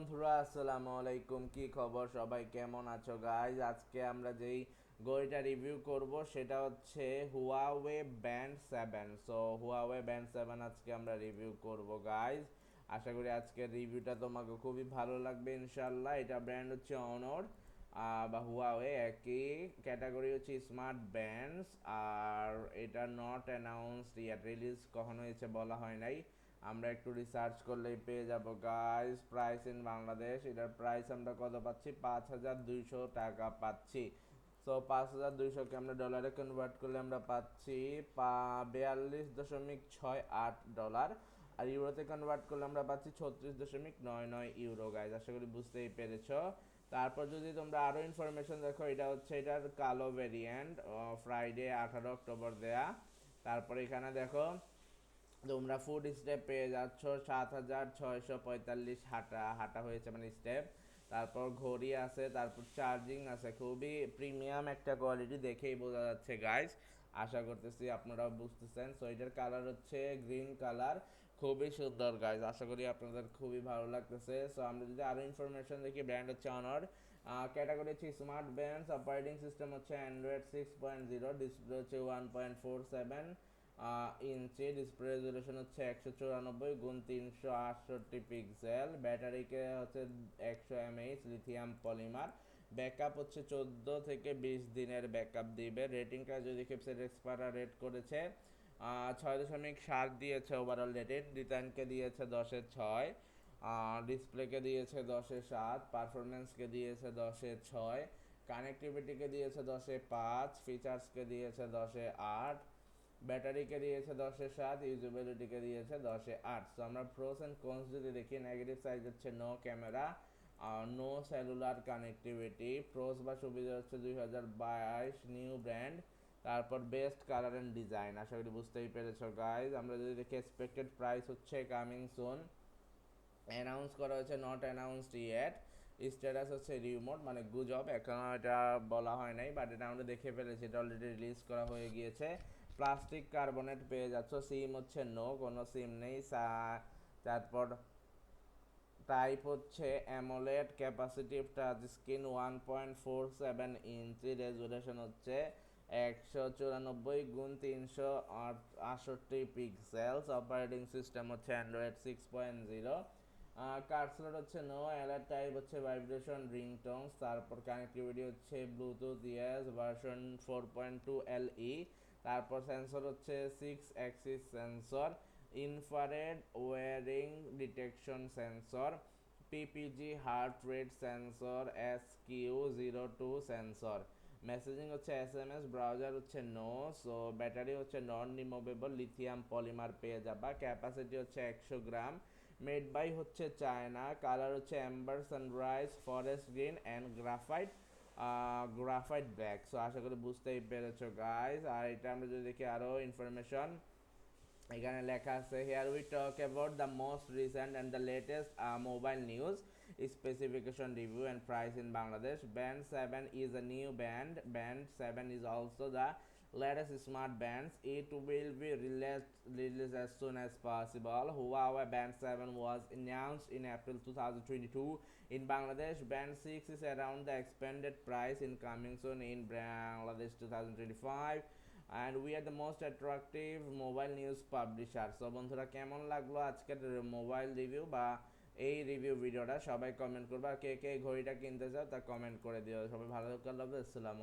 বন্ধুরা, আসসালামু আলাইকুম। কি খবর? সবাই কেমন আছো গাইজ? আজকে আমরা যেই ঘড়িটা রিভিউ করব সেটা হচ্ছে Huawei band 7। So Huawei band 7 আজকে আমরা রিভিউ করব গাইজ। আশা করি আজকের রিভিউটা তোমাকে খুবই ভালো লাগবে ইনশাল্লাহ। এটা ব্র্যান্ড হচ্ছে অনর বা হুয়াওয়ে, একই ক্যাটাগরি হচ্ছে স্মার্ট ব্যান্ডস। আর এটা নট অ্যানাউন্সড ইয়াট, রিলিজ কখন হয়েছে বলা হয় নাই। আমরা একটু রিসার্চ করলেই পেয়ে যাব গাইস। প্রাইস ইন বাংলাদেশ, এটার প্রাইস আমরা কত পাচ্ছি? 5,200 টাকা পাচ্ছি। সো 5,200কে আমরা ডলারে কনভার্ট করলে আমরা পাচ্ছি 42.68 ডলার। আর ইউরোতে কনভার্ট করলে আমরা পাচ্ছি 36.99 ইউরো গাইজ। আশা করি বুঝতেই পেরেছো। তারপর যদি তোমরা আরও ইনফরমেশন দেখো, এটা হচ্ছে এটার কালো ভেরিয়েন্ট, ফ্রাইডে 18 অক্টোবর দেয়া। তারপর এখানে দেখো তোমরা ফুড স্টেপ পেয়ে যাচ্ছ 7,645 হাঁটা হাঁটা হয়েছে মানে স্টেপ। তারপর ঘড়ি আছে, তারপর চার্জিং আছে। খুবই প্রিমিয়াম একটা কোয়ালিটি, দেখেই বোঝা যাচ্ছে গাইস। আশা করতেছি আপনারাও বুঝতেছেন। সো এটার কালার হচ্ছে গ্রিন কালার, খুবই সুন্দর গাইস। আশা করি আপনাদের খুবই ভালো লাগতেছে। সো আমরা যদি আরও ইনফরমেশন দেখি, ব্র্যান্ড হচ্ছে অনর, ক্যাটাগরি হচ্ছে স্মার্ট ব্যান্ডস, অপারেটিং সিস্টেম হচ্ছে অ্যান্ড্রয়েড 6.0, ডিসপ্লে হচ্ছে 1.47 ইঞ্চি, ডিসপ্লে রেজুলেশন হচ্ছে 194x368 পিক্সেল, ব্যাটারিকে হচ্ছে 100 mAh লিথিয়াম পলিমার, ব্যাকআপ হচ্ছে 14 থেকে 20 দিনের ব্যাকআপ দিবে। রেটিংটা যদি কেপসেট এক্সপার্টরা রেট করেছে 6.7 দিয়েছে ওভারঅল রেটেড, রিটার্নকে দিয়েছে 10-এ 6, ডিসপ্লেকে দিয়েছে 10-এ 7, পারফরমেন্সকে দিয়েছে 10-এ 6, কানেক্টিভিটিকে দিয়েছে 10-এ 5, ফিচার্সকে দিয়েছে 10-এ 8, ব্যাটারিকে দিয়েছে 10-এ 7, ইউজেবিলিটিকে দিয়েছে 10-এ 8। সো আমরা প্রোস অ্যান্ড কনস যদি দেখি, নেগেটিভ সাইড হচ্ছে no camera, no cellular connectivity. Pros বা সুবিধা হচ্ছে 2022 নিউ ব্র্যান্ড। তারপর বেস্ট কালার অ্যান্ড ডিজাইন। আশা করি বুঝতেই পেরেছো গাইজ। আমরা যদি দেখি এক্সপেক্টেড প্রাইস হচ্ছে কামিং সুন, অ্যানাউন্স করা হয়েছে নট অ্যানাউন্সড ইয়েট, স্ট্যাটাস হচ্ছে রিমোট মানে গুজব, এখনও এটা বলা হয় নাই, বাট এটা আমরা দেখে ফেলেছি, এটা অলরেডি রিলিজ করা হয়ে গিয়েছে। প্লাস্টিক কার্বনেট পেয়ে যাচ্ছ, সিম হচ্ছে নো, কোনো সিম নেই। তারপর টাইপ হচ্ছে AMOLED, capacitive touch screen, 1.47 inch, resolution হচ্ছে 194x368 পিক্সেলস, অপারেটিং সিস্টেম হচ্ছে অ্যান্ড্রয়েড 6.0, কার্সর হচ্ছে নো, অ্যালার্ট টাইপ হচ্ছে ভাইব্রেশন রিংটোনস। তারপর কানেক্টিভিটি হচ্ছে ব্লুটুথ ইয়েস ভার্সন 4.2 LE। তারপর সেন্সর হচ্ছে 6 axis sensor, infrared wearing detection sensor, PPG heart rate sensor, SQ02 sensor. Messaging হচ্ছে SMS, browser হচ্ছে no. So battery হচ্ছে non removable lithium polymer পেয়ে যাবা। ক্যাপাসিটি হচ্ছে 100 গ্রাম। মেড বাই হচ্ছে China. Colour হচ্ছে amber, sunrise, forest green and graphite black. So আশা করি বুঝতেই পেরেছো গাইজ। আর এটা আমরা যদি দেখি আরও ইনফরমেশন, এখানে লেখা আছে here we talk about the most recent and the latest mobile news, specification review and price in Bangladesh. Band 7 is a new band. Band 7 is also the latest smart bands. It will be released as soon as possible. Huawei Band 7 was announced in April 2022 in Bangladesh. Band 6 is around the expanded price in coming soon in Bangladesh 2025. And we are the most attractive mobile news publisher. So বন্ধুরা, কেমন লাগলো আজকের mobile review বা এই review ভিডিওটা? সবাই comment করবে। আর কে কে ঘড়িটা কিনতে চাও তা কমেন্ট করে দিও। সবাই ভালো থাকবে। আসসালামু আলাইকুম।